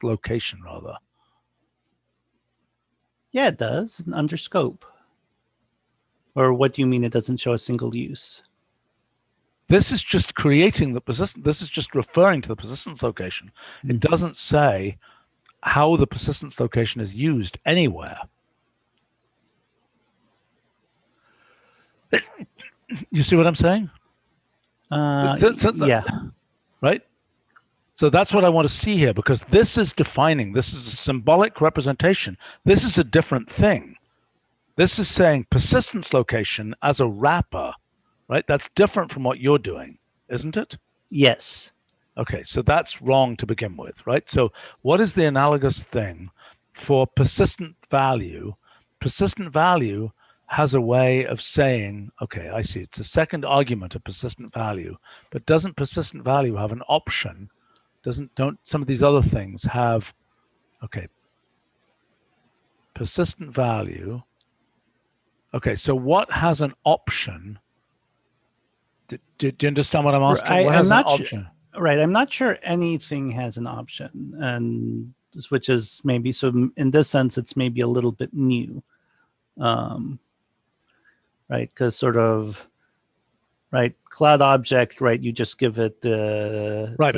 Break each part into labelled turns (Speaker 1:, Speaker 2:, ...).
Speaker 1: location, rather.
Speaker 2: Yeah, it does, under scope. Or what do you mean it doesn't show a single use?
Speaker 1: This is just creating the persistent. This is just referring to the persistence location. It doesn't say how the persistence location is used anywhere. You see what I'm saying?
Speaker 2: Yeah.
Speaker 1: Right? So that's what I want to see here, because this is defining. This is a symbolic representation. This is a different thing. This is saying persistence location as a wrapper, right? That's different from what you're doing, isn't it?
Speaker 2: Yes.
Speaker 1: Okay, so that's wrong to begin with, right? So what is the analogous thing for persistent value? Persistent value has a way of saying, okay, I see, it's a second argument of persistent value, but doesn't persistent value have an option? Don't some of these other things have, okay, persistent value. Okay, so what has an option? Do you understand what I'm asking? What has an option?
Speaker 2: Right, I'm not sure anything has an option, and which is maybe, so in this sense, it's maybe a little bit new, right? Because sort of, right, cloud object, right? You just give it the
Speaker 1: right.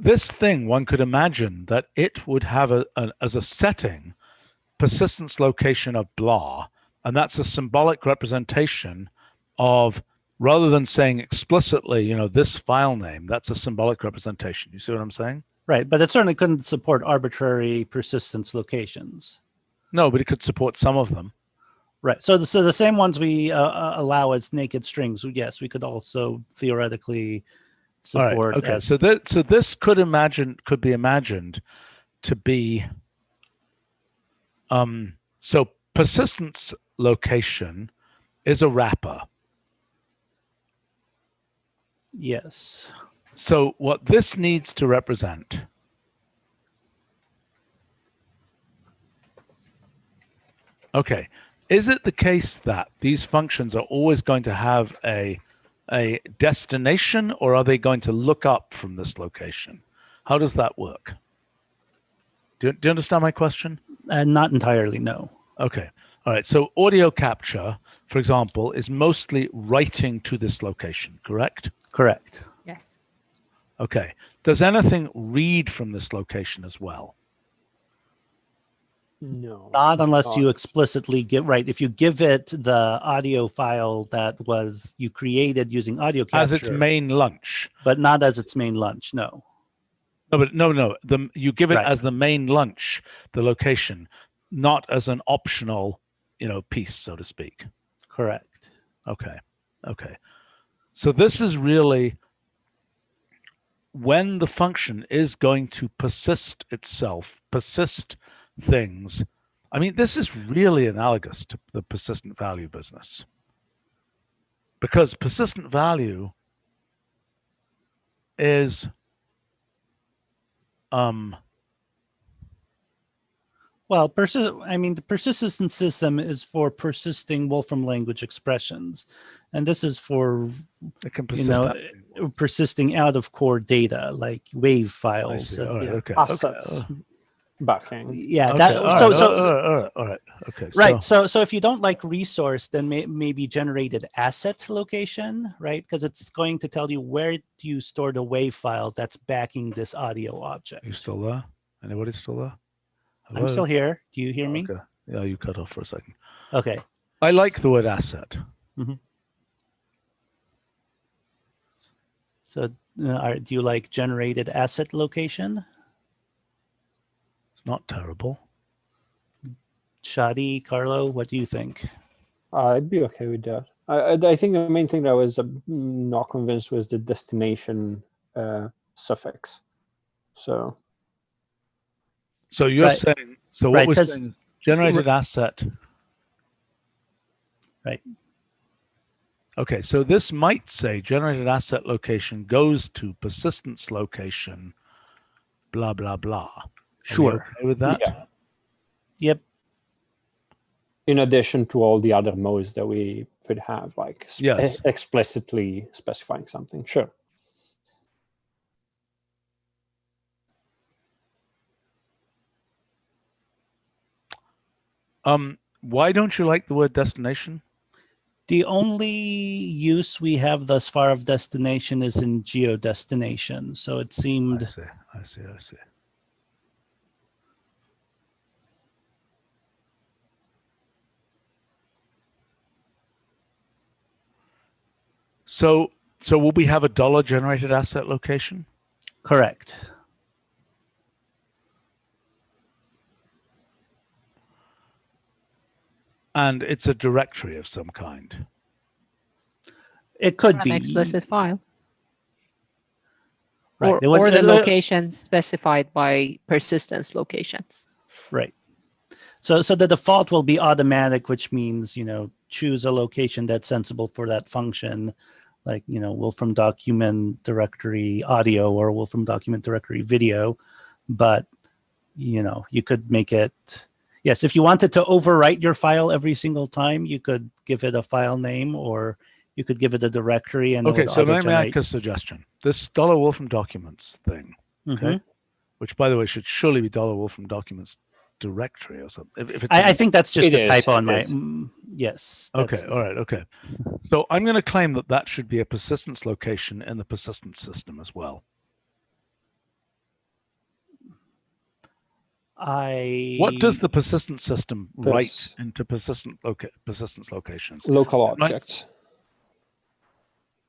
Speaker 1: This thing, one could imagine that it would have as a setting persistence location of blah, and that's a symbolic representation of, rather than saying explicitly, you know, this file name, that's a symbolic representation. You see what I'm saying?
Speaker 2: Right, but it certainly couldn't support arbitrary persistence locations.
Speaker 1: No, but it could support some of them.
Speaker 2: Right. So the same ones we allow as naked strings, yes, we could also theoretically support.
Speaker 1: All right, okay.
Speaker 2: As
Speaker 1: so this could be imagined to be so persistence location is a wrapper.
Speaker 2: Yes.
Speaker 1: So what this needs to represent okay, is it the case that these functions are always going to have a destination, or are they going to look up from this location? How does that work? Do you understand my question?
Speaker 2: Not entirely, no.
Speaker 1: Okay. All right. So audio capture, for example, is mostly writing to this location, correct?
Speaker 2: Correct.
Speaker 3: Yes.
Speaker 1: Okay. Does anything read from this location as well?
Speaker 4: No.
Speaker 2: Not unless you explicitly give, right, if you give it the audio file that was you created using audio capture.
Speaker 1: As its main lunch.
Speaker 2: But not as its main lunch, no.
Speaker 1: No, but no. You give it
Speaker 2: right.
Speaker 1: as the main lunch, the location, not as an optional, you know, piece, so to speak.
Speaker 2: Correct.
Speaker 1: Okay. Okay. So this is really when the function is going to persist itself, persist things. I mean, this is really analogous to the persistent value business, because persistent value is
Speaker 2: well, the persistence system is for persisting Wolfram language expressions, and this is for persisting out of core data like WAV files.
Speaker 1: Right, okay.
Speaker 4: Assets. Backing.
Speaker 2: Yeah.
Speaker 1: Okay.
Speaker 2: That,
Speaker 1: all right. Okay.
Speaker 2: Right. So if you don't like resource, then maybe generated asset location, right? Because it's going to tell you where do you store the WAV file that's backing this audio object.
Speaker 1: You still there? Anybody still there? Hello?
Speaker 2: I'm still here. Do you hear me?
Speaker 1: Okay. Yeah, you cut off for a second.
Speaker 2: Okay.
Speaker 1: I like the word asset.
Speaker 2: Mm-hmm. So do you like generated asset location?
Speaker 1: It's not terrible.
Speaker 2: Shadi, Carlo, what do you think?
Speaker 4: I'd be okay with that. I think the main thing that I was not convinced was the destination suffix. So
Speaker 1: you're saying, so what we're saying is generated asset.
Speaker 2: Right.
Speaker 1: Okay, so this might say generated asset location goes to persistence location, blah, blah, blah.
Speaker 2: Sure.
Speaker 1: Are you okay with that?
Speaker 4: Yeah.
Speaker 2: Yep.
Speaker 4: In addition to all the other modes that we could have, like
Speaker 1: yes.
Speaker 4: explicitly specifying something. Sure.
Speaker 1: Why don't you like the word destination?
Speaker 2: The only use we have thus far of destination is in geodestination. So it seemed.
Speaker 1: I see. So will we have a dollar generated asset location?
Speaker 2: Correct.
Speaker 1: And it's a directory of some kind.
Speaker 2: It could
Speaker 3: An
Speaker 2: be
Speaker 3: explicit file.
Speaker 2: right.
Speaker 3: Or the location specified by persistence locations.
Speaker 2: Right. So the default will be automatic, which means, choose a location that's sensible for that function, like, Wolfram document directory audio or Wolfram document directory video. But, you could make it, yes, if you wanted to overwrite your file every single time, you could give it a file name, or you could give it a directory and
Speaker 1: okay,
Speaker 2: it would
Speaker 1: so let me
Speaker 2: auto-generate.
Speaker 1: make a suggestion. This $Wolfram documents thing, okay, which by the way should surely be $Wolfram documents directory or something. If it's
Speaker 2: I think that's just a typo on my.
Speaker 4: is.
Speaker 2: Yes.
Speaker 1: Okay. All right. Okay. So I'm going to claim that should be a persistence location in the persistence system as well. What does the persistence system write into persistence locations?
Speaker 4: Local objects.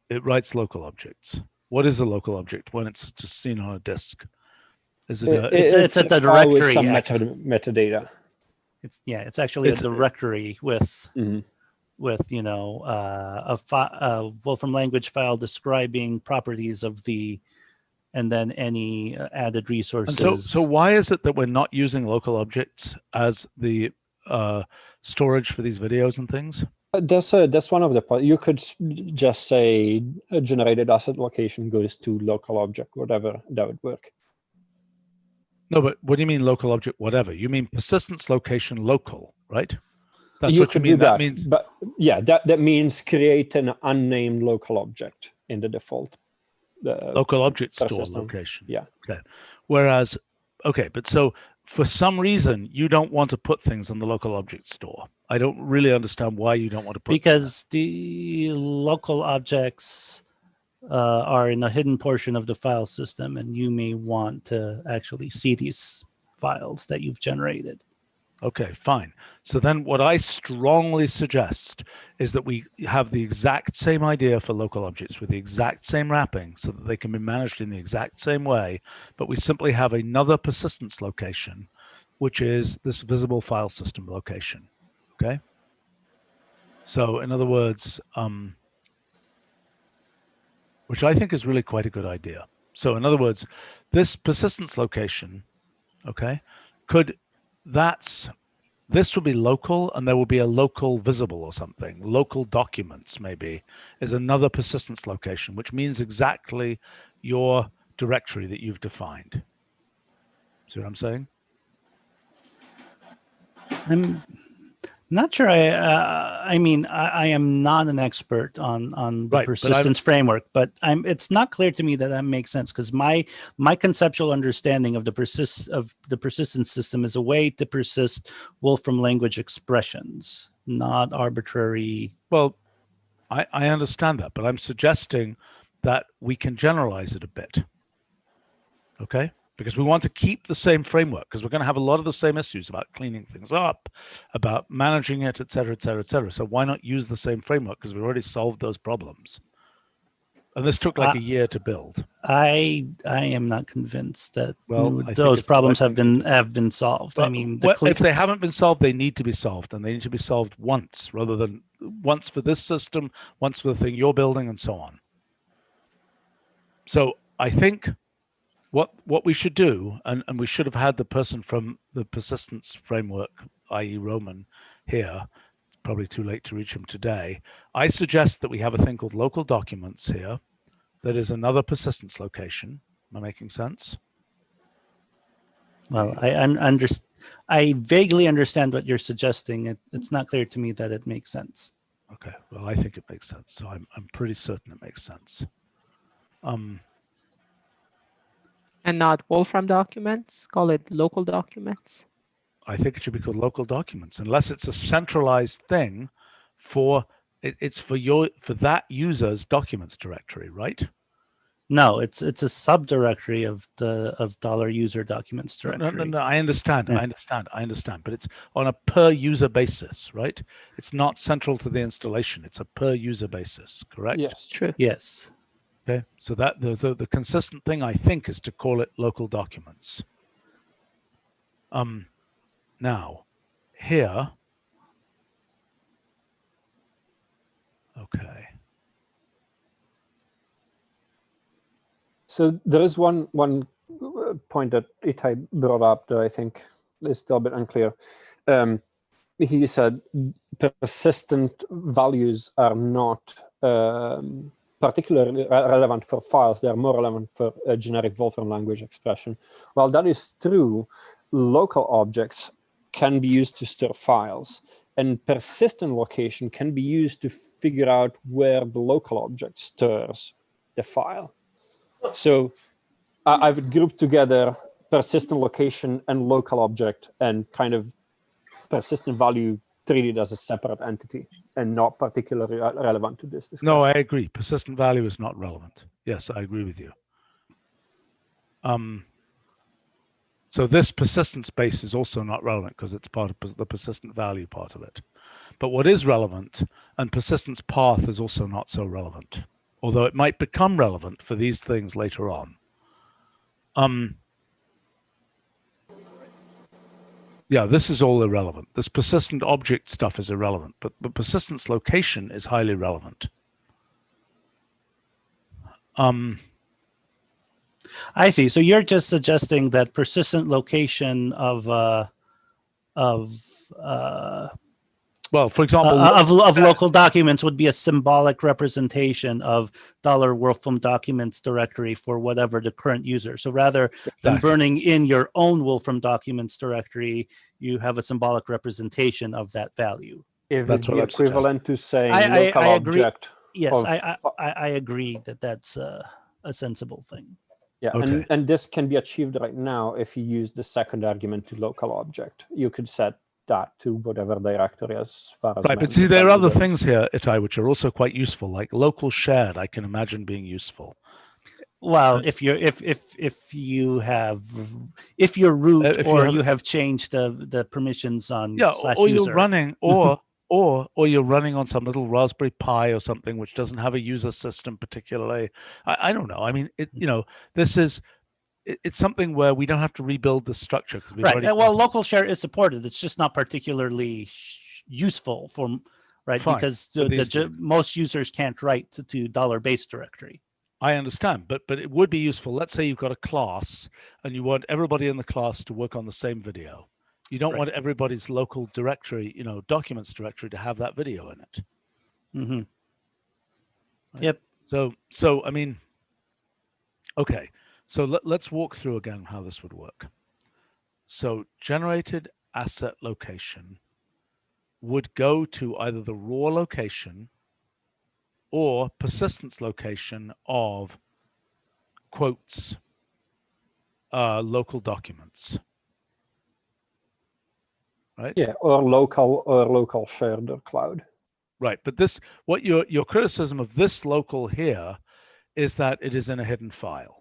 Speaker 1: It writes local objects. What is a local object when it's just seen on a disk? Is it?
Speaker 2: It's a
Speaker 4: file with
Speaker 2: directory.
Speaker 4: some metadata.
Speaker 2: It's actually a directory with
Speaker 4: Mhm.
Speaker 2: with a Wolfram language file describing properties of the, and then any added resources.
Speaker 1: And so why is it that we're not using local objects as the storage for these videos and things?
Speaker 4: That's one of the you could just say a generated asset location goes to local object, whatever, that would work.
Speaker 1: No, but what do you mean local object, whatever? You mean persistence location local, right? That's
Speaker 4: You
Speaker 1: what
Speaker 4: could
Speaker 1: you mean.
Speaker 4: do that,
Speaker 1: That means,
Speaker 4: but yeah, that means create an unnamed local object in the default.
Speaker 1: Local object store
Speaker 4: system.
Speaker 1: location.
Speaker 4: Yeah.
Speaker 1: Okay. Whereas, okay, but so for some reason you don't want to put things in the local object store. I don't really understand why you don't want to put.
Speaker 2: Because the local objects are in a hidden portion of the file system, and you may want to actually see these files that you've generated.
Speaker 1: Okay, fine. So then what I strongly suggest is that we have the exact same idea for local objects with the exact same wrapping so that they can be managed in the exact same way, but we simply have another persistence location, which is this visible file system location, okay? So in other words, which I think is really quite a good idea. So in other words, this persistence location, okay, this will be local, and there will be a local visible or something. Local documents maybe is another persistence location, which means exactly your directory that you've defined. See what I'm saying?
Speaker 2: I'm not sure. I mean, I am not an expert on the persistence framework, but it's not clear to me that makes sense, because my conceptual understanding of the persistence system is a way to persist Wolfram language expressions, not arbitrary.
Speaker 1: Well, I understand that, but I'm suggesting that we can generalize it a bit. Okay? Because we want to keep the same framework, because we're going to have a lot of the same issues about cleaning things up, about managing it, et cetera, et cetera, et cetera. So why not use the same framework? Because we've already solved those problems. And this took like a year to build.
Speaker 2: I am not convinced that
Speaker 1: those
Speaker 2: problems have been solved.
Speaker 1: But,
Speaker 2: I mean,
Speaker 1: if they haven't been solved, they need to be solved, and they need to be solved once, rather than once for this system, once for the thing you're building, and so on. So I think what we should do, and we should have had the person from the persistence framework, i.e. Roman, here. It's probably too late to reach him today. I suggest that we have a thing called local documents here that is another persistence location. Am I making sense?
Speaker 2: Well, I vaguely understand what you're suggesting. It's not clear to me that it makes sense.
Speaker 1: Okay, well, I think it makes sense. So I'm pretty certain it makes sense.
Speaker 3: And not Wolfram documents, call it local documents.
Speaker 1: I think it should be called local documents, unless it's a centralized thing for it's for that user's documents directory, right?
Speaker 2: No, it's a subdirectory of the $user documents directory.
Speaker 1: No, I understand,
Speaker 2: Yeah.
Speaker 1: I understand, but it's on a per user basis, right? It's not central to the installation. It's a per user basis, correct?
Speaker 4: Yes.
Speaker 3: True.
Speaker 2: Yes.
Speaker 1: Okay, so that the consistent thing, I think, is to call it local documents. Now, here, okay.
Speaker 4: So there is one point that Itai brought up that I think is still a bit unclear. He said persistent values are not particularly relevant for files. They are more relevant for a generic Wolfram language expression. While that is true, local objects can be used to store files, and persistent location can be used to figure out where the local object stores the file. So I would group together persistent location and local object and kind of persistent value treated as a separate entity and not particularly relevant to this discussion.
Speaker 1: No, I agree. Persistent value is not relevant. Yes, I agree with you. So this persistent space is also not relevant because it's part of the persistent value part of it. But what is relevant, and persistence path is also not so relevant, although it might become relevant for these things later on. Yeah, this is all irrelevant. This persistent object stuff is irrelevant, but the persistence location is highly relevant.
Speaker 2: I see. So you're just suggesting that persistent location of
Speaker 1: well, for example,
Speaker 2: of local documents would be a symbolic representation of $Wolfram documents directory for whatever the current user. So rather than burning in your own Wolfram documents directory, you have a symbolic representation of that value.
Speaker 4: If it's equivalent to saying local
Speaker 2: I agree.
Speaker 4: object.
Speaker 2: Yes, I agree that that's a sensible thing.
Speaker 4: Yeah,
Speaker 1: okay.
Speaker 4: and this can be achieved right now if you use the second argument to local object. You could set that to whatever directory as far as
Speaker 1: right. But see, there are other things here, Itai, which are also quite useful, like local shared. I can imagine being useful.
Speaker 2: Well, if you're root you have changed the permissions on
Speaker 1: or
Speaker 2: user.
Speaker 1: you're running or you're running on some little Raspberry Pi or something which doesn't have a user system particularly. I don't know. I mean, this is. It's something where we don't have to rebuild the structure.
Speaker 2: Right. Well, local share is supported. It's just not particularly useful for, right? Fine. Because most users can't write to $base directory.
Speaker 1: I understand, but it would be useful. Let's say you've got a class and you want everybody in the class to work on the same video. You don't want everybody's local directory, documents directory to have that video in it.
Speaker 2: Mm-hmm.
Speaker 1: Right?
Speaker 2: Yep.
Speaker 1: So I mean, okay. So let's walk through again how this would work. So generated asset location would go to either the raw location or persistence location of quotes local documents. Right?
Speaker 4: Yeah, or local shared or cloud.
Speaker 1: Right, but what your criticism of this local here is that it is in a hidden file.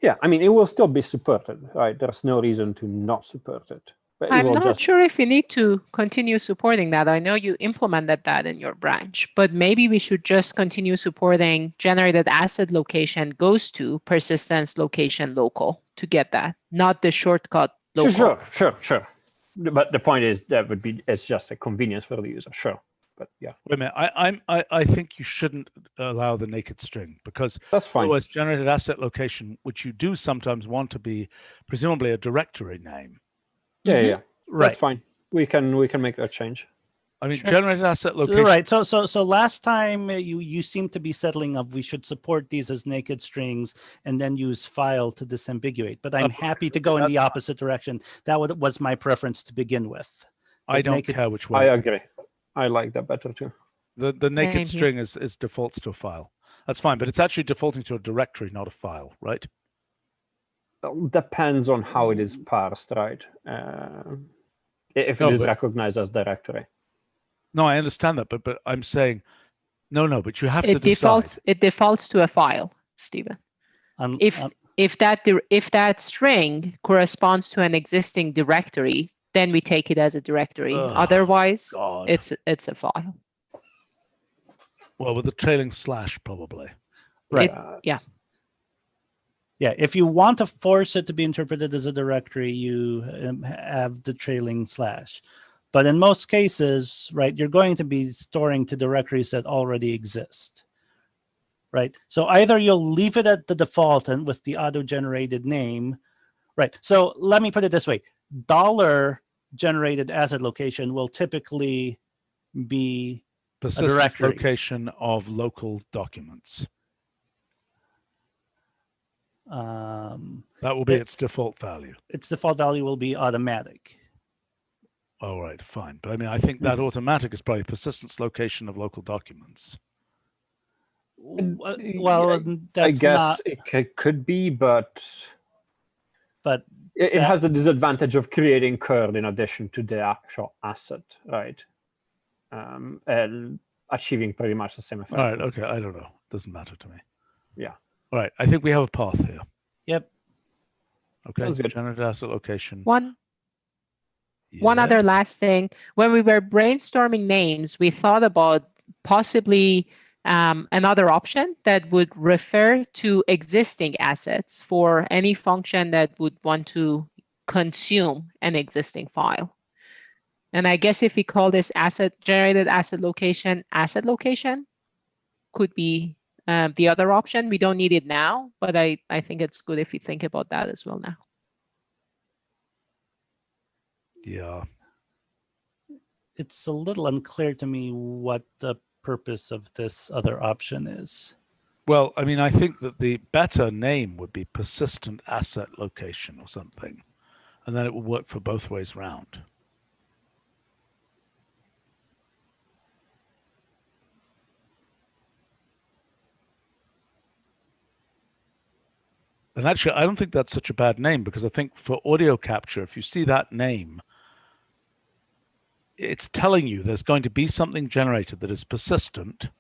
Speaker 4: Yeah, I mean, it will still be supported, right? There's no reason to not support it. But
Speaker 3: I'm not sure if you need to continue supporting that. I know you implemented that in your branch, but maybe we should just continue supporting generated asset location goes to persistence location local to get that, not the shortcut local.
Speaker 4: Sure. But the point is it's just a convenience for the user, sure. But yeah.
Speaker 1: Wait a minute. I think you shouldn't allow the naked string because
Speaker 4: that's fine.
Speaker 1: Otherwise, generated asset location, which you do sometimes want to be presumably a directory name.
Speaker 4: Yeah, yeah.
Speaker 2: Right.
Speaker 4: That's fine. We can make that change.
Speaker 1: I mean, generated asset location.
Speaker 2: Right. So last time you seem to be settling up. We should support these as naked strings and then use file to disambiguate. But I'm happy to go in the opposite direction. That was my preference to begin with.
Speaker 1: I don't care which way.
Speaker 4: I agree. I like that better too.
Speaker 1: The naked string is defaults to a file. That's fine, but it's actually defaulting to a directory, not a file, right?
Speaker 4: Well, depends on how it is parsed, right? If it
Speaker 1: No,
Speaker 4: is
Speaker 1: but-
Speaker 4: recognized as directory.
Speaker 1: No, I understand that, but I'm saying, no, but you have to
Speaker 3: It
Speaker 1: decide.
Speaker 3: defaults to a file, Stephen. If that string corresponds to an existing directory, then we take it as a directory.
Speaker 1: Oh,
Speaker 3: Otherwise,
Speaker 1: God.
Speaker 3: it's a file.
Speaker 1: Well, with a trailing slash, probably.
Speaker 2: Right.
Speaker 3: Yeah.
Speaker 2: Yeah, if you want to force it to be interpreted as a directory, you have the trailing slash. But in most cases, right, you're going to be storing to directories that already exist, right? So either you'll leave it at the default and with the auto-generated name, right? So let me put it this way. $generated asset location will typically be
Speaker 1: Persistent
Speaker 2: directory.
Speaker 1: location of local documents. That will be its default value.
Speaker 2: Its default value will be automatic.
Speaker 1: All right, fine. But I mean, I think that automatic is probably persistence location of local documents.
Speaker 2: Well, that's
Speaker 4: I guess
Speaker 2: not.
Speaker 4: it could be, but
Speaker 2: But
Speaker 4: it has the disadvantage of creating curl in addition to the actual asset, right? And achieving pretty much the same effect.
Speaker 1: All right, okay, I don't know. Doesn't matter to me.
Speaker 4: Yeah.
Speaker 1: All right, I think we have a path here.
Speaker 2: Yep.
Speaker 1: Okay,
Speaker 4: Sounds good.
Speaker 1: generated asset location.
Speaker 3: One
Speaker 1: Yeah.
Speaker 3: other last thing. When we were brainstorming names, we thought about possibly another option that would refer to existing assets for any function that would want to consume an existing file. And I guess if we call this generated asset location could be the other option. We don't need it now, but I think it's good if we think about that as well now.
Speaker 1: Yeah.
Speaker 2: It's a little unclear to me what the purpose of this other option is.
Speaker 1: Well, I mean, I think that the better name would be persistent asset location or something, and then it will work for both ways round. And actually, I don't think that's such a bad name, because I think for audio capture, if you see that name, it's telling you there's going to be something generated that is persistent.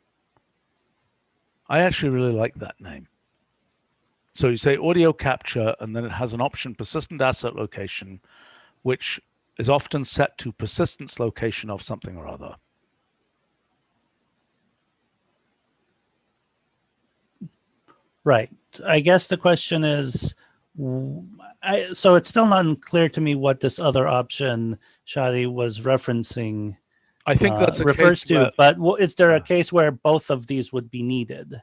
Speaker 1: I actually really like that name. So you say audio capture, and then it has an option, persistent asset location, which is often set to persistence location of something or other.
Speaker 2: Right. I guess the question is, so it's still not clear to me what this other option Shadi was referencing
Speaker 1: I think that's a
Speaker 2: refers
Speaker 1: case
Speaker 2: to,
Speaker 1: where,
Speaker 2: but is there a case where both of these would be needed?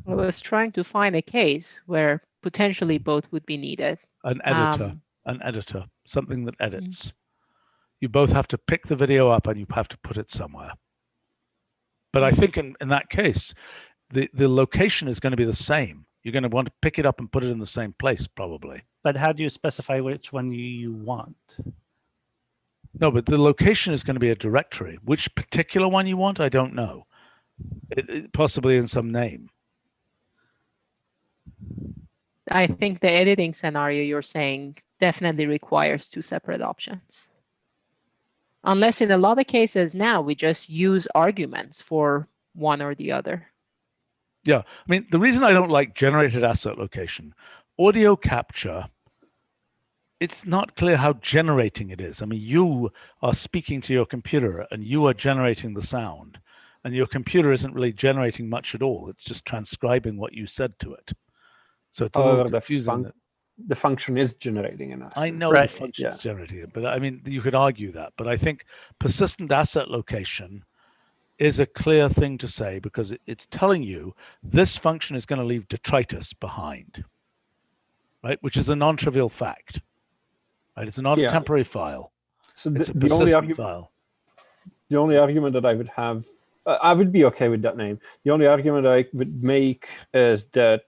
Speaker 3: I was trying to find a case where potentially both would be needed.
Speaker 1: an editor, something that edits. You both have to pick the video up and you have to put it somewhere. But I think in that case, the location is going to be the same. You're going to want to pick it up and put it in the same place, probably.
Speaker 2: But how do you specify which one you want?
Speaker 1: No, but the location is going to be a directory. Which particular one you want, I don't know. Possibly in some name.
Speaker 3: I think the editing scenario you're saying definitely requires two separate options. Unless in a lot of cases now we just use arguments for one or the other.
Speaker 1: Yeah, I mean, the reason I don't like generated asset location, audio capture, it's not clear how generating it is. I mean, you are speaking to your computer and you are generating the sound, and your computer isn't really generating much at all. It's just transcribing what you said to it. So it's a little confusing.
Speaker 4: The function is generating an asset.
Speaker 1: I know
Speaker 2: Right.
Speaker 1: the function is generating it, but I mean, you could argue that. But I think persistent asset location is a clear thing to say, because it's telling you this function is going to leave detritus behind, right? Which is a non-trivial fact, right? It's not a temporary file.
Speaker 4: So
Speaker 1: It's a
Speaker 4: the only
Speaker 1: persistent file.
Speaker 4: The only argument that I would have, I would be okay with that name. The only argument I would make is that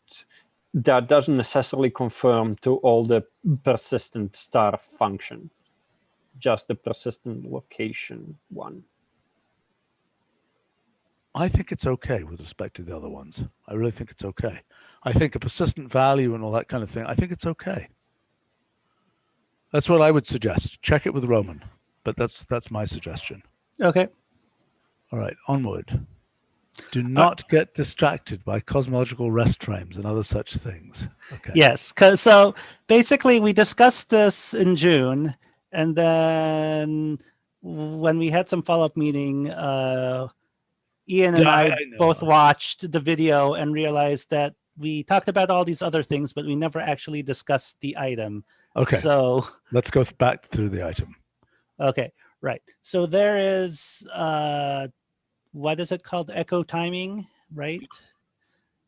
Speaker 4: that doesn't necessarily conform to all the persistent star function, just the persistent location one.
Speaker 1: I think it's okay with respect to the other ones. I really think it's okay. I think a persistent value and all that kind of thing, I think it's okay. That's what I would suggest. Check it with Roman, but that's my suggestion.
Speaker 2: Okay.
Speaker 1: All right, onward. Do not get distracted by cosmological rest frames and other such things. Okay.
Speaker 2: Yes, so basically we discussed this in June, and then when we had some follow-up meeting, Ian and I both watched the video and realized that we talked about all these other things, but we never actually discussed the item.
Speaker 1: Okay.
Speaker 2: So
Speaker 1: let's go back through the item.
Speaker 2: Okay, right. So there is, what is it called? Echo timing, right?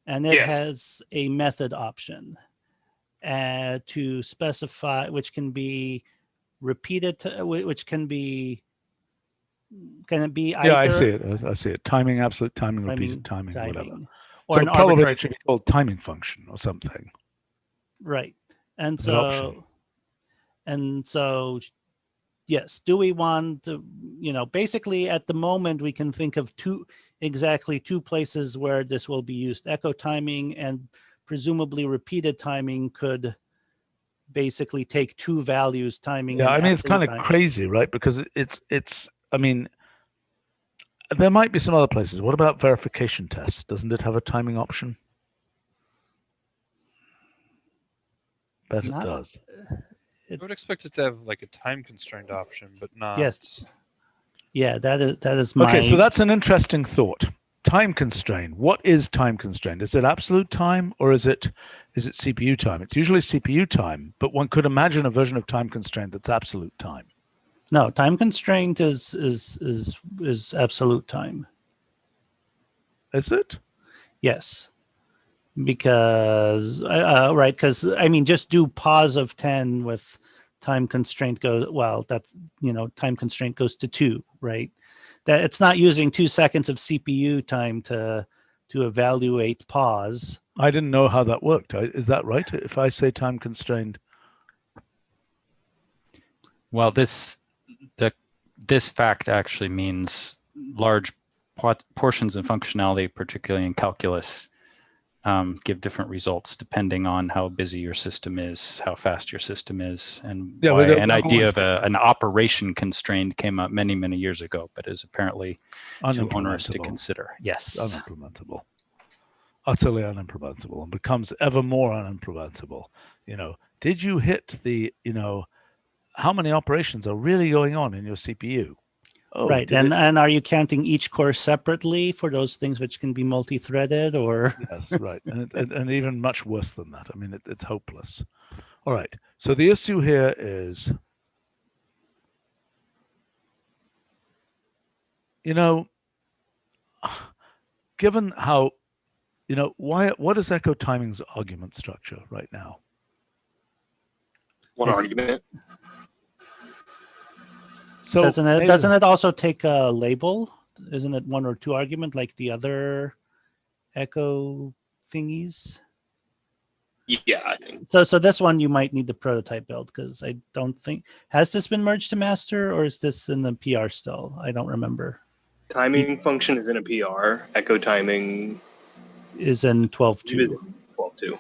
Speaker 2: And it has a method option to specify, which can be repeated, which can it be either?
Speaker 1: Yeah, I see it. I see it. Timing, absolute timing, repeated timing, whatever.
Speaker 2: Or
Speaker 1: so
Speaker 2: an
Speaker 1: probably
Speaker 2: arbitrary.
Speaker 1: It should be called timing function or something.
Speaker 2: Right. And so, yes, do we want to, basically at the moment we can think of exactly two places where this will be used. Echo timing and presumably repeated timing could basically take two values, timing.
Speaker 1: Yeah,
Speaker 2: and
Speaker 1: I mean, it's kind of
Speaker 2: timing.
Speaker 1: crazy, right? Because I mean, there might be some other places. What about verification tests? Doesn't it have a timing option? Bet it does.
Speaker 5: I would expect it to have like a time constrained option, but not.
Speaker 2: Yes. Yeah, that is my.
Speaker 1: Okay, so that's an interesting thought. Time constrained. What is time constrained? Is it absolute time or is it CPU time? It's usually CPU time, but one could imagine a version of time constrained that's absolute time.
Speaker 2: No, time constraint is absolute time.
Speaker 1: Is it?
Speaker 2: Yes. Because right, because I mean, just do pause of 10 with time constraint that's time constraint goes to 2, right? That it's not using 2 seconds of CPU time to evaluate pause.
Speaker 1: I didn't know how that worked. Is that right? If I say time constrained.
Speaker 6: Well, this fact actually means large portions of functionality, particularly in calculus, give different results depending on how busy your system is, how fast your system is, and why an idea of an operation constrained came up many, many years ago, but is apparently too onerous to consider. Yes.
Speaker 1: Unimplementable. Utterly unimplementable, and becomes ever more unimplementable. Did you hit the, how many operations are really going on in your CPU? Oh,
Speaker 2: right, and are you counting each core separately for those things which can be multi-threaded, or?
Speaker 1: Yes, right, and even much worse than that. I mean, it's hopeless. All right, so the issue here is, given how, what is echo timing's argument structure right now?
Speaker 7: One argument.
Speaker 2: So doesn't it also take a label? Isn't it 1 or 2 argument like the other echo thingies?
Speaker 7: Yeah, I think.
Speaker 2: So this one you might need the prototype build, because I don't think, has this been merged to master, or is this in the PR still? I don't remember.
Speaker 7: Timing function is in a PR. Echo timing
Speaker 2: is in 12.2.
Speaker 7: 12.2.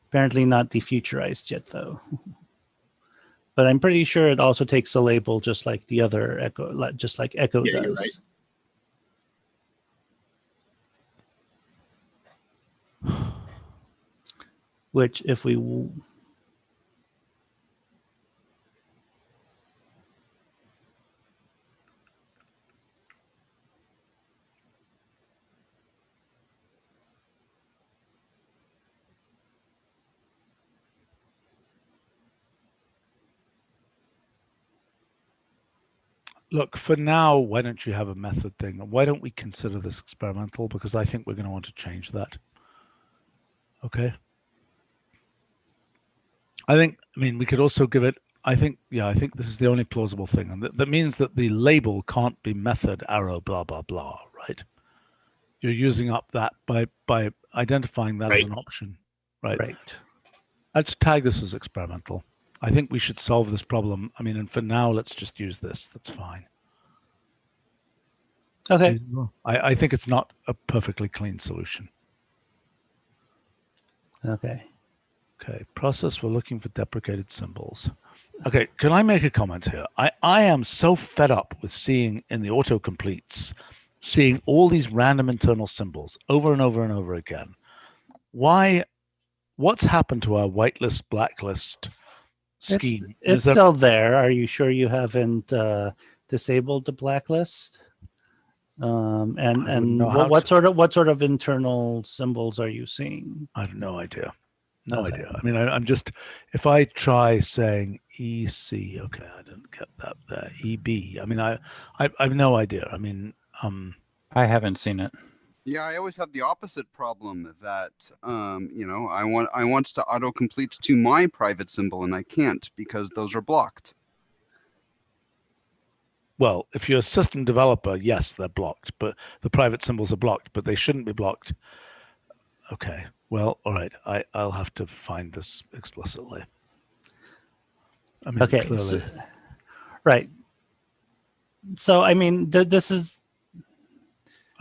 Speaker 2: Apparently not defuturized yet, though. But I'm pretty sure it also takes a label just like the other Echo, just like Echo does.
Speaker 7: Right.
Speaker 2: Which, if we
Speaker 1: look, for now, why don't you have a method thing? Why don't we consider this experimental? Because I think we're going to want to change that. Okay. I mean, we could also give it, I think this is the only plausible thing. And that means that the label can't be method arrow, blah, blah, blah, right? You're using up that by identifying that as
Speaker 3: Right.
Speaker 1: an option, right?
Speaker 2: Right.
Speaker 1: Let's tag this as experimental. I think we should solve this problem. I mean, and for now, let's just use this. That's fine.
Speaker 2: Okay.
Speaker 1: I think it's not a perfectly clean solution.
Speaker 2: Okay.
Speaker 1: Okay, process, we're looking for deprecated symbols. Okay, can I make a comment here? I am so fed up with seeing in the autocompletes, seeing all these random internal symbols over and over and over again. What's happened to our whitelist, blacklist scheme?
Speaker 2: It's still there. Are you sure you haven't disabled the blacklist? And what sort of internal symbols are you seeing?
Speaker 1: I have no idea. No idea. I mean, I'm just, if I try saying EC, okay, I didn't get that there. EB. I mean, I have no idea. I mean,
Speaker 6: I haven't seen it.
Speaker 8: Yeah, I always have the opposite problem that, you know, I want to autocomplete to my private symbol and I can't because those are blocked.
Speaker 1: Well, if you're a system developer, yes, they're blocked, but the private symbols are blocked, but they shouldn't be blocked. Okay, well, all right, I'll have to find this explicitly. I mean,
Speaker 2: Okay,
Speaker 1: clearly.
Speaker 2: Right. So, I mean, this is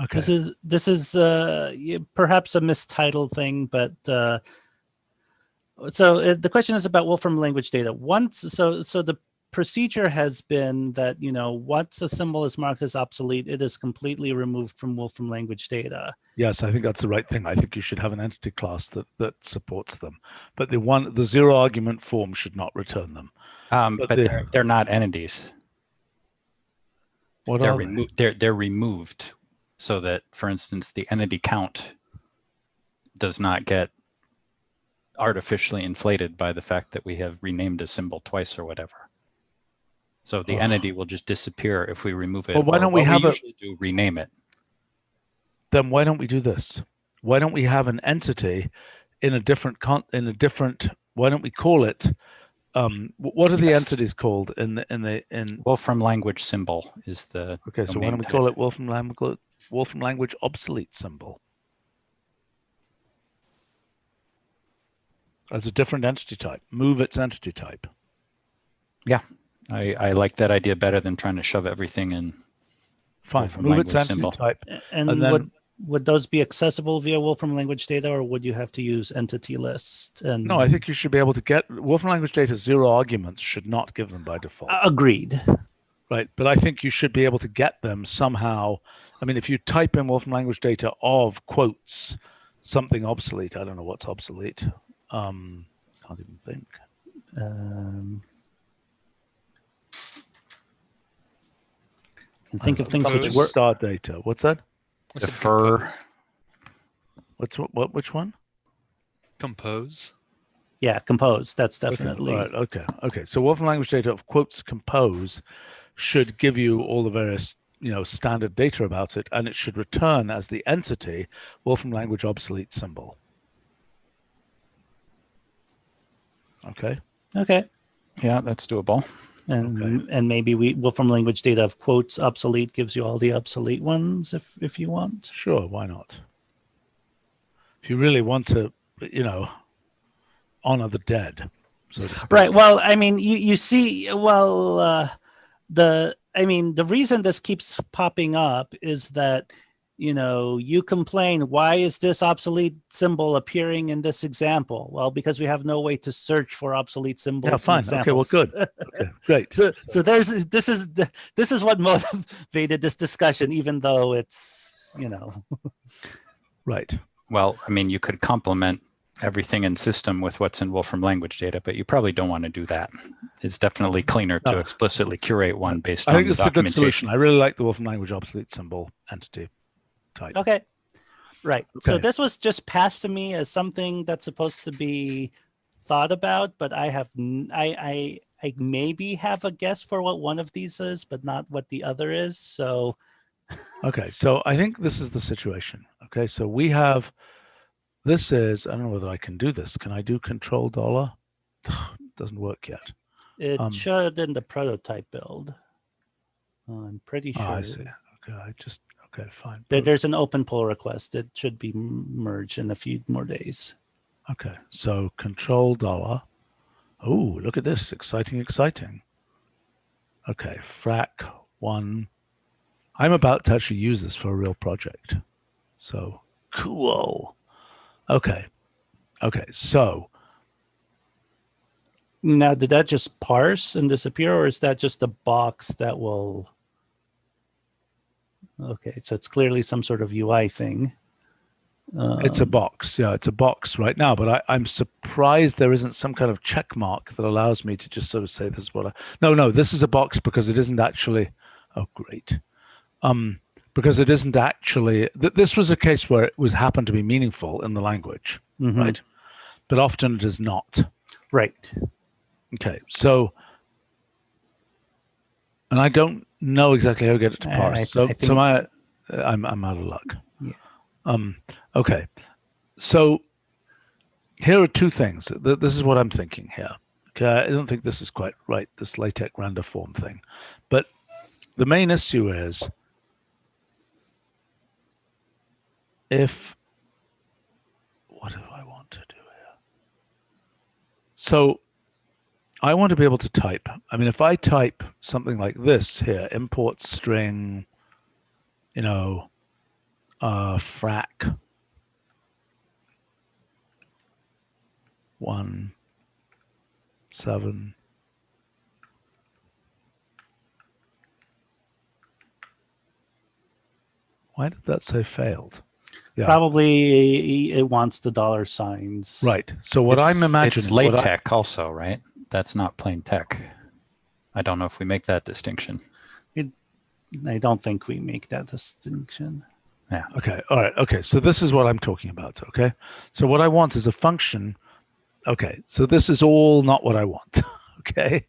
Speaker 1: okay.
Speaker 2: This is perhaps a mistitled thing, but so the question is about Wolfram language data. So the procedure has been that, you know, once a symbol is marked as obsolete, it is completely removed from Wolfram language data.
Speaker 1: Yes, I think that's the right thing. I think you should have an entity class that supports them, but the zero argument form should not return them.
Speaker 6: But they're not entities.
Speaker 1: What
Speaker 6: they're
Speaker 1: are
Speaker 6: they're removed, so that, for instance, the entity count does not get artificially inflated by the fact that we have renamed a symbol twice or whatever. So the entity will just disappear if we remove it.
Speaker 1: Well, why don't we
Speaker 6: usually do rename it?
Speaker 1: Then why don't we do this? Why don't we have an entity in a different why don't we call it what are the entities called in
Speaker 6: Wolfram language symbol is the
Speaker 1: okay, so why don't we call it Wolfram language obsolete symbol as a different entity type? Move its entity type.
Speaker 6: Yeah, I like that idea better than trying to shove everything in.
Speaker 1: Fine, move its entity type.
Speaker 2: And then, would those be accessible via Wolfram language data, or would you have to use entity list? And
Speaker 1: no, I think you should be able to get Wolfram language data. Zero arguments should not give them by default.
Speaker 2: Agreed.
Speaker 1: Right, but I think you should be able to get them somehow. I mean, if you type in Wolfram language data of quotes something obsolete, I don't know what's obsolete. Can't even think.
Speaker 2: And think of things which
Speaker 1: work. Star data. What's that?
Speaker 6: Defer.
Speaker 1: Which one?
Speaker 5: Compose.
Speaker 2: Yeah, compose. That's definitely
Speaker 1: okay. Right. Okay. So Wolfram language data of quotes compose should give you all the various, you know, standard data about it, and it should return as the entity Wolfram language obsolete symbol. Okay.
Speaker 2: Okay.
Speaker 6: Yeah, that's doable.
Speaker 2: And maybe Wolfram language data of quotes obsolete gives you all the obsolete ones if you want.
Speaker 1: Sure, why not? If you really want to, you know, honor the dead. So
Speaker 2: right. Well, I mean, you see, well, the reason this keeps popping up is that, you know, you complain, why is this obsolete symbol appeering in this example? Well, because we have no way to search for obsolete symbols.
Speaker 1: Yeah, fine. Okay, well, good. Okay, great.
Speaker 2: So this is what motivated this discussion, even though it's, you know.
Speaker 1: Right.
Speaker 6: Well, I mean, you could complement everything in system with what's in Wolfram language data, but you probably don't want to do that. It's definitely cleaner to explicitly curate one based on the documentation. I think it's a good solution.
Speaker 1: I really like the Wolfram language obsolete symbol entity type.
Speaker 2: Okay. Right. Okay. So this was just passed to me as something that's supposed to be thought about, but I maybe have a guess for what one of these is, but not what the other is. So
Speaker 1: okay, so I think this is the situation. Okay, so we have this is, I don't know whether I can do this. Can I do $? Doesn't work yet.
Speaker 2: It should in the prototype build. I'm pretty sure.
Speaker 1: I see. Okay, Okay, fine.
Speaker 2: There's an open pull request that should be merged in a few more days.
Speaker 1: Okay, so $. Oh, look at this. Exciting, exciting. Okay, frac 1. I'm about to actually use this for a real project. So cool. Okay. Okay, so
Speaker 2: Now, did that just parse and disappear, or is that just a box that will... Okay, so it's clearly some sort of UI thing.
Speaker 1: it's a box. Yeah, it's a box right now, but I'm surprised there isn't some kind of check mark that allows me to just sort of say this is what I... No, this is a box because it isn't actually... Oh, great. Because it isn't actually... This was a case where it was happened to be meaningful in the language, right? But often it is not.
Speaker 2: Right.
Speaker 1: Okay, so... And I don't know exactly how to get it to parse. I'm out of luck.
Speaker 2: Yeah.
Speaker 1: Okay, so here are two things. This is what I'm thinking here. Okay, I don't think this is quite right, this LaTeX render form thing. But the main issue is what do I want to do here? So I want to be able to type. I mean, if I type something like this here, import string, frac 1 7. Why did that say failed? Yeah.
Speaker 2: Probably it wants the $signs.
Speaker 1: Right. So what I'm imagining...
Speaker 6: It's LaTeX also, right? That's not plain tech. I don't know if we make that distinction.
Speaker 2: I don't think we make that distinction.
Speaker 6: Yeah.
Speaker 1: Okay. All right. Okay. So this is what I'm talking about. Okay. So what I want is a function. Okay. So this is all not what I want. Okay.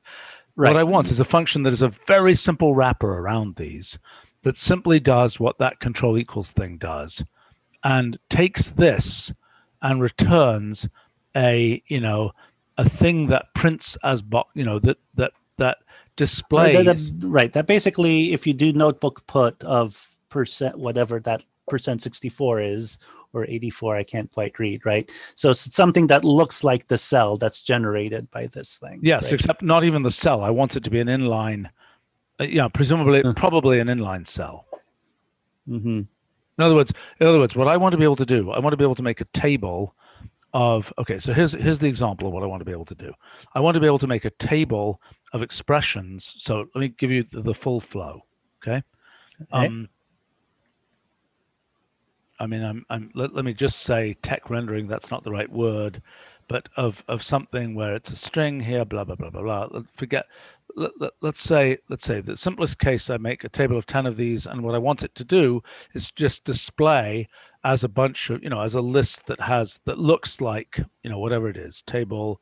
Speaker 1: Right. What I want is a function that is a very simple wrapper around these that simply does what that control equals thing does and takes this and returns a thing that prints as that displays.
Speaker 2: Right. That basically, if you do notebook put of percent, whatever that %64 is, or 84, I can't quite read, right? So it's something that looks like the cell that's generated by this thing.
Speaker 1: Yes,
Speaker 2: right?
Speaker 1: Except not even the cell. I want it to be an inline, presumably, probably an inline cell.
Speaker 2: Mm-hmm.
Speaker 1: In other words, what I want to be able to do, I want to be able to make a table of, okay, so here's the example of what I want to be able to do. I want to be able to make a table of expressions. So let me give you the full flow, okay? I mean, let me just say tech rendering, that's not the right word, but of something where it's a string here, blah, blah, blah, blah, blah. Let's say the simplest case, I make a table of 10 of these, and what I want it to do is just display as a bunch of, as a list that looks like, whatever it is, table,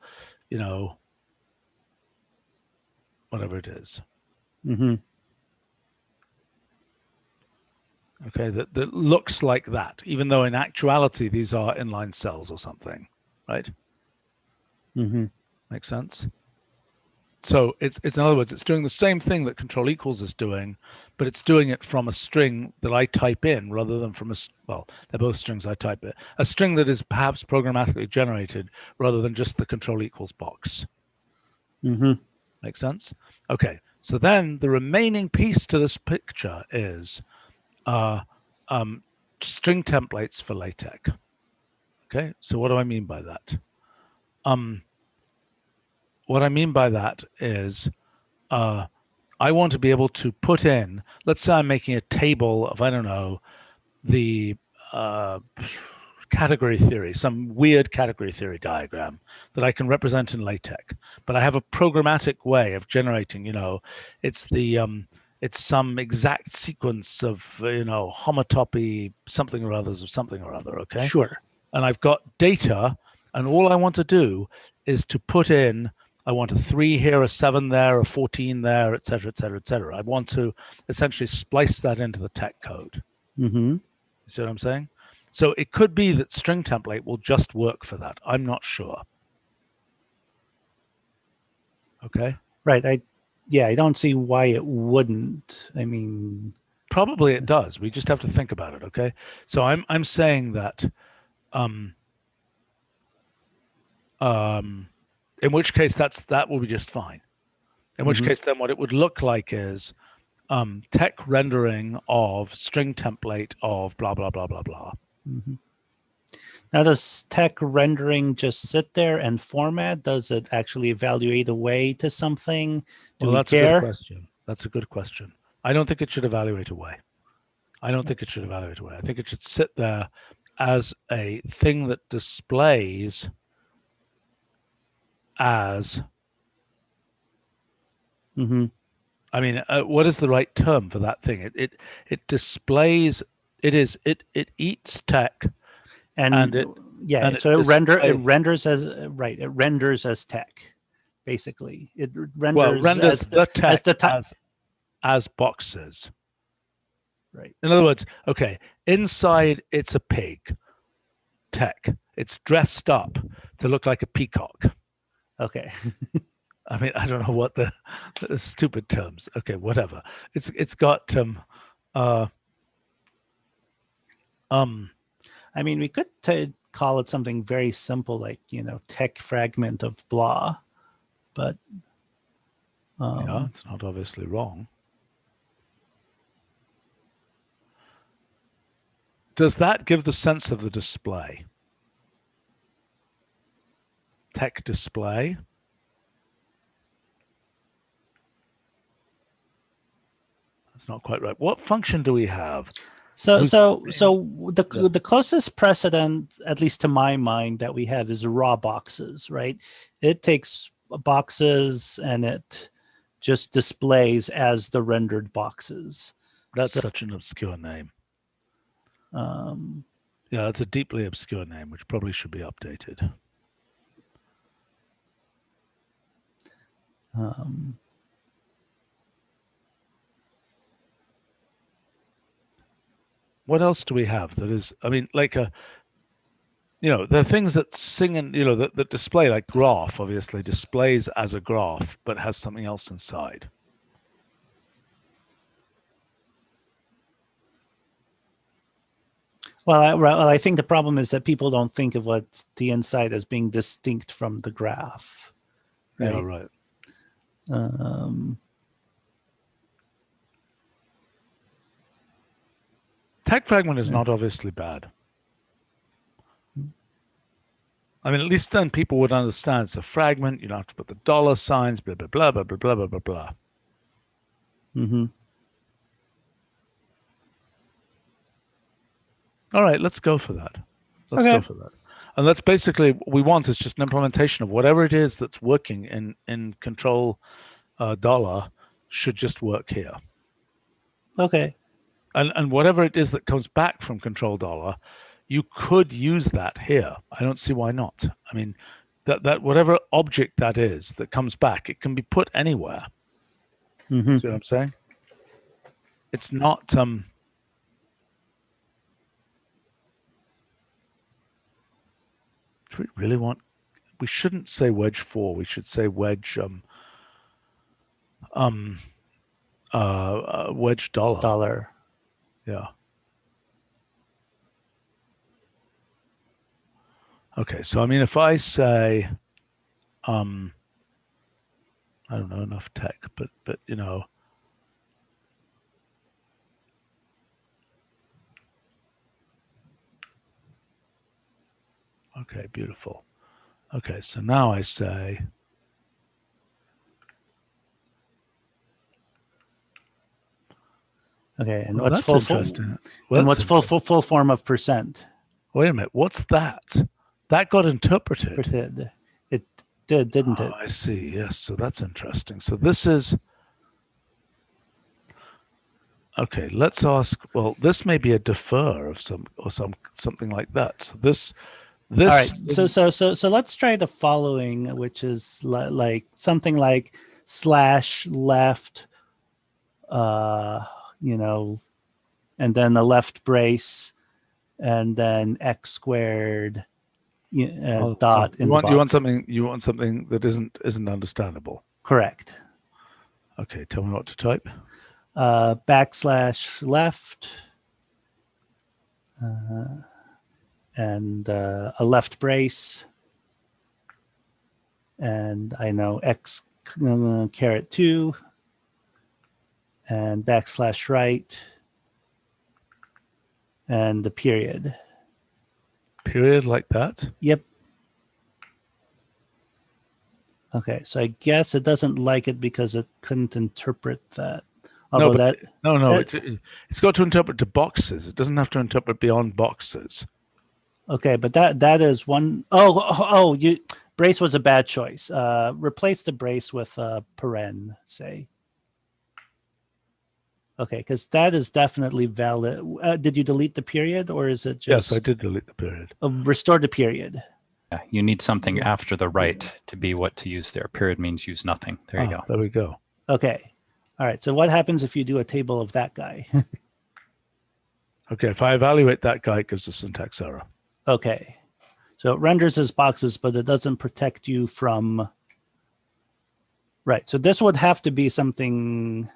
Speaker 1: whatever it is.
Speaker 2: Mm-hmm.
Speaker 1: Okay, that looks like that, even though in actuality these are inline cells or something, right?
Speaker 2: Mm-hmm.
Speaker 1: Makes sense? So it's in other words, it's doing the same thing that control equals is doing, but it's doing it from a string that I type in rather than from they're both strings I type in. A string that is perhaps programmatically generated rather than just the control equals box.
Speaker 2: Mm-hmm.
Speaker 1: Make sense? Okay, so then the remaining piece to this picture is string templates for LaTeX. Okay, so what do I mean by that? What I mean by that is I want to be able to put in, let's say I'm making a table of, I don't know, the category theory, some weird category theory diagram that I can represent in LaTeX, but I have a programmatic way of generating, it's it's some exact sequence of, homotopy something or others of something or other, okay?
Speaker 2: Sure.
Speaker 1: And I've got data, and all I want to do is to put in, I want a 3 here, a 7 there, a 14 there, et cetera, et cetera, et cetera. I want to essentially splice that into the tech code.
Speaker 2: Mm-hmm.
Speaker 1: You see what I'm saying? So it could be that string template will just work for that. I'm not sure. Okay.
Speaker 2: Right. I don't see why it wouldn't. I mean,
Speaker 1: probably it does. We just have to think about it. Okay. So I'm saying that, in which case that will be just fine. In which case, then what it would look like is tech rendering of string template of blah blah blah blah blah.
Speaker 2: Now, does tech rendering just sit there and format? Does it actually evaluate away to something? Do we
Speaker 1: That's
Speaker 2: care?
Speaker 1: a good question. That's a good question. I don't think it should evaluate away. I don't think it should evaluate away. I think it should sit there as a thing that displays as. I mean, what is the right term for that thing? It displays. It eats tech.
Speaker 2: And
Speaker 1: it
Speaker 2: renders as It renders as tech, basically. It renders
Speaker 1: the tech as boxes.
Speaker 2: Right.
Speaker 1: In other words, okay, inside it's a pig tech. It's dressed up to look like a peacock.
Speaker 2: Okay.
Speaker 1: I mean, I don't know what the stupid terms. Okay, whatever. It's got
Speaker 2: I mean, we could call it something very simple, like, tech fragment of blah, but
Speaker 1: yeah, it's not obviously wrong. Does that give the sense of the display? Tech display. That's not quite right. What function do we have?
Speaker 2: So the closest precedent, at least to my mind, that we have is raw boxes, right? It takes boxes and it just displays as the rendered boxes.
Speaker 1: That's such an obscure name. Yeah, it's a deeply obscure name, which probably should be updated. What else do we have that is, I mean, like there are things that sing and, that display, like graph, obviously displays as a graph, but has something else inside.
Speaker 2: Well, I think the problem is that people don't think of what's the inside as being distinct from the graph. Right?
Speaker 1: Yeah, right. Tag fragment is not obviously bad. I mean, at least then people would understand it's a fragment. You don't have to put the dollar signs, blah, blah, blah, blah, blah, blah, blah, blah, blah. All right, let's go for that. Let's go for that. And that's basically what we want is just an implementation of whatever it is that's working in ControlDollar should just work here.
Speaker 2: Okay.
Speaker 1: And whatever it is that comes back from ControlDollar, you could use that here. I don't see why not. I mean, that whatever object that is that comes back, it can be put anywhere. See what I'm saying? It's not do we really want? We shouldn't say wedge 4. We should say wedge wedge dollar. Yeah. Okay, so I mean, if I say, I don't know enough tech, but okay, beautiful. Okay, so now I say,
Speaker 2: okay, and
Speaker 1: well,
Speaker 2: what's full form of percent?
Speaker 1: Wait a minute, what's that? That got interpreted.
Speaker 2: It did, didn't it?
Speaker 1: I see. Yes, so that's interesting. So this is okay. Let's ask. Well, this may be a defer of something like that. So this.
Speaker 2: All right. So let's try the following, which is like something like /left, and then a left brace, and then x squared. Dot in the box.
Speaker 1: You want something that isn't understandable.
Speaker 2: Correct.
Speaker 1: Okay, tell me what to type.
Speaker 2: \left, and a left brace, and I know x caret 2, and \right, and the period.
Speaker 1: Period like that?
Speaker 2: Yep. Okay, so I guess it doesn't like it because it couldn't interpret that. Although
Speaker 1: it's got to interpret to boxes. It doesn't have to interpret beyond boxes.
Speaker 2: Okay, but that is one. Oh, brace was a bad choice. Replace the brace with a paren, say. Okay, because that is definitely valid. Did you delete the period, or is it just?
Speaker 1: Yes, I did delete the period.
Speaker 2: Restore the period.
Speaker 6: Yeah, you need something after the right to be what to use there. Period means use nothing. There you go.
Speaker 1: There we go.
Speaker 2: Okay. All right. So what happens if you do a table of that guy?
Speaker 1: Okay, if I evaluate that guy, it gives a syntax error.
Speaker 2: Okay. So it renders as boxes, but it doesn't protect you from. Right. So this would have to be something.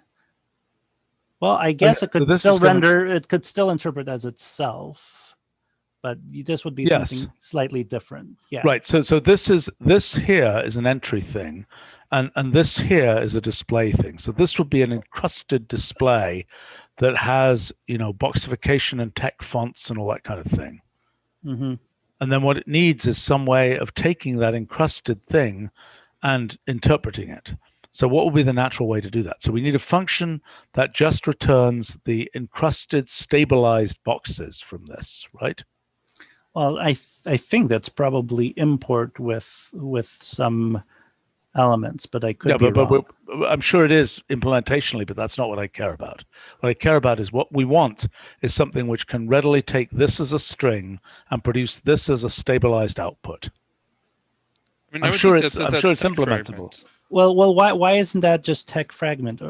Speaker 2: Well, I guess it could still render. It could still interpret as itself, but this would be something slightly different. Yeah.
Speaker 1: Right. So this here is an entry thing, and this here is a display thing. So this would be an encrusted display that has boxification and tech fonts and all that kind of thing.
Speaker 2: Mm-hmm.
Speaker 1: And then what it needs is some way of taking that encrusted thing and interpreting it. So what will be the natural way to do that? So we need a function that just returns the encrusted, stabilized boxes from this, right?
Speaker 2: Well, I think that's probably import with some elements, but I could be wrong.
Speaker 1: But I'm sure it is implementationally, but that's not what I care about. What I care about is what we want is something which can readily take this as a string and produce this as a stabilized output.
Speaker 5: I mean,
Speaker 1: I'm sure it's implementable.
Speaker 2: Well, why isn't that just tech fragment?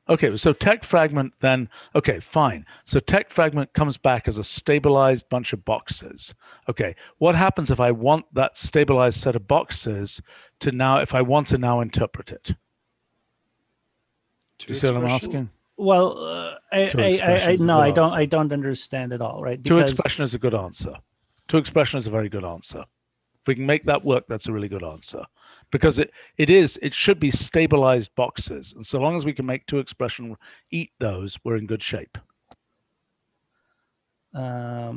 Speaker 1: Okay, so tech fragment then, okay, fine. So tech fragment comes back as a stabilized bunch of boxes. Okay, what happens if I want that stabilized set of boxes to now, if I want to now interpret it? Do you see what I'm asking?
Speaker 2: Well, I don't understand at all, right?
Speaker 1: Because expression is a good answer. To expression is a very good answer. If we can make that work, that's a really good answer. Because it should be stabilized boxes. And so long as we can make to expression eat those, we're in good shape. By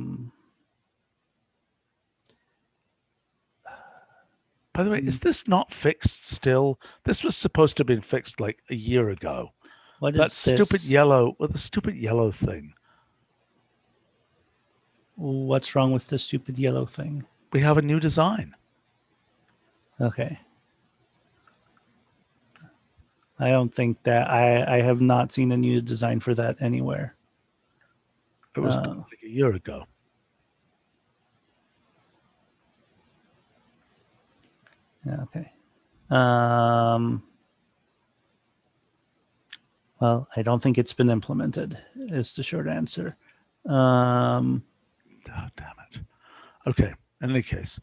Speaker 1: the way, is this not fixed still? This was supposed to have been fixed like a year ago.
Speaker 2: What is
Speaker 1: that
Speaker 2: this?
Speaker 1: stupid yellow, the stupid yellow thing.
Speaker 2: What's wrong with the stupid yellow thing?
Speaker 1: We have a new design.
Speaker 2: Okay. I don't think that I have not seen a new design for that anywhere.
Speaker 1: It was like a year ago.
Speaker 2: Yeah, okay. Well, I don't think it's been implemented, is the short answer.
Speaker 1: Oh, damn it. Okay, in any case,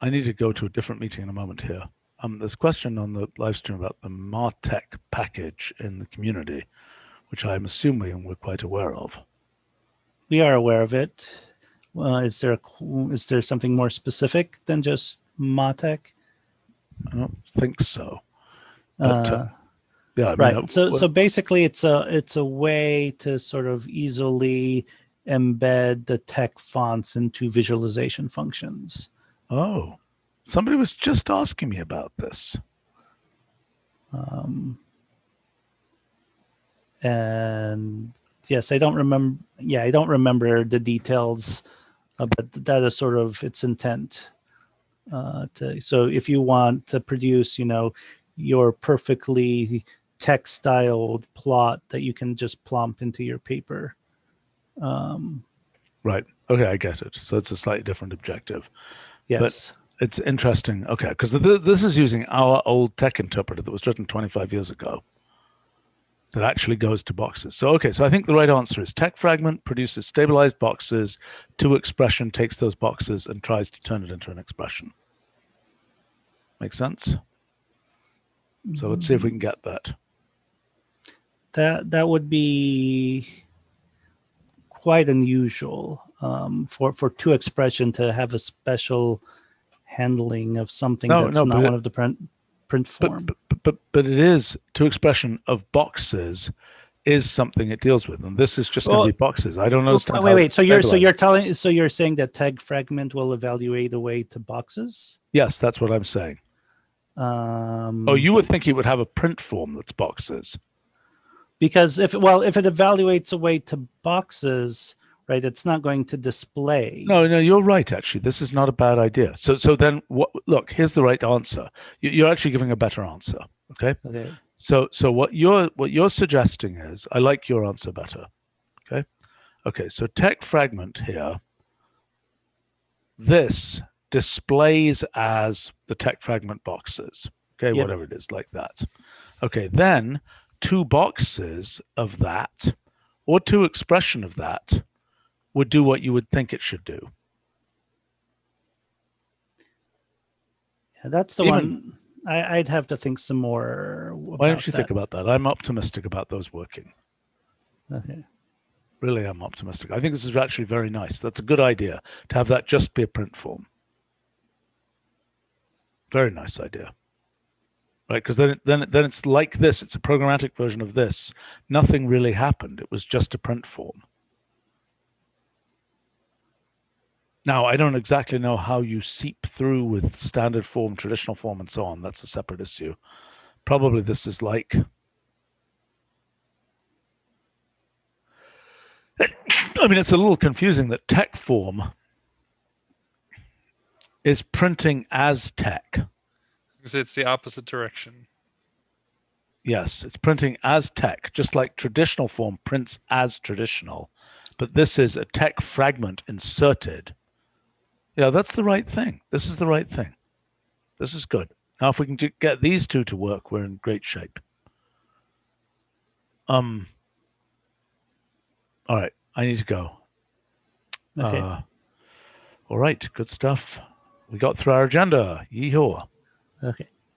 Speaker 1: I need to go to a different meeting in a moment here. There's a question on the live stream about the Martech package in the community, which I'm assuming we're quite aware of.
Speaker 2: We are aware of it. Is there something more specific than just Martech?
Speaker 1: I don't think so. But, yeah, I
Speaker 2: right.
Speaker 1: mean,
Speaker 2: so basically, it's a way to sort of easily embed the tech fonts into visualization functions.
Speaker 1: Oh, somebody was just asking me about this.
Speaker 2: And yes, I don't remember. Yeah, I don't remember the details, but that is sort of its intent. So if you want to produce, your perfectly text-styled plot that you can just plump into your paper.
Speaker 1: Right. Okay, I get it. So it's a slightly different objective.
Speaker 2: Yes.
Speaker 1: But it's interesting. Okay, because this is using our old tech interpreter that was written 25 years ago that actually goes to boxes. So, okay, so I think the right answer is tech fragment produces stabilized boxes. To expression takes those boxes and tries to turn it into an expression. Make sense? So let's see if we can get that.
Speaker 2: That would be quite unusual for to expression to have a special handling of something that's not one of the print form.
Speaker 1: But it is to expression of boxes is something it deals with, and this is just going to be boxes. I don't understand.
Speaker 2: Wait. So you're saying that tag fragment will evaluate away to boxes?
Speaker 1: Yes, that's what I'm saying. You would think it would have a print form that's boxes.
Speaker 2: Because if it evaluates away to boxes, right, it's not going to display.
Speaker 1: No, you're right. Actually, this is not a bad idea. So then, look, here's the right answer. You're actually giving a better answer. Okay.
Speaker 2: Okay.
Speaker 1: So what you're suggesting is, I like your answer better. Okay. Okay. So tech fragment here. This displays as the tech fragment boxes. Okay,
Speaker 2: yep.
Speaker 1: Whatever it is, like that. Okay, then 2 boxes of that, or 2 expression of that, would do what you would think it should do.
Speaker 2: Yeah, that's the one. I'd have to think some more.
Speaker 1: Why don't you think about that? I'm optimistic about those working.
Speaker 2: Okay.
Speaker 1: Really, I'm optimistic. I think this is actually very nice. That's a good idea to have that just be a print form. Very nice idea. Right, because then it's like this. It's a programmatic version of this. Nothing really happened. It was just a print form. Now, I don't exactly know how you seep through with standard form, traditional form, and so on. That's a separate issue. Probably this is like... I mean, it's a little confusing that tech form is printing as tech.
Speaker 5: Because it's the opposite direction.
Speaker 1: Yes, it's printing as tech, just like traditional form prints as traditional. But this is a tech fragment inserted. Yeah, that's the right thing. This is the right thing. This is good. Now, if we can get these 2 to work, we're in great shape. All right, I need to go.
Speaker 2: Okay.
Speaker 1: All right, good stuff. We got through our agenda. Yeehaw.
Speaker 2: Okay.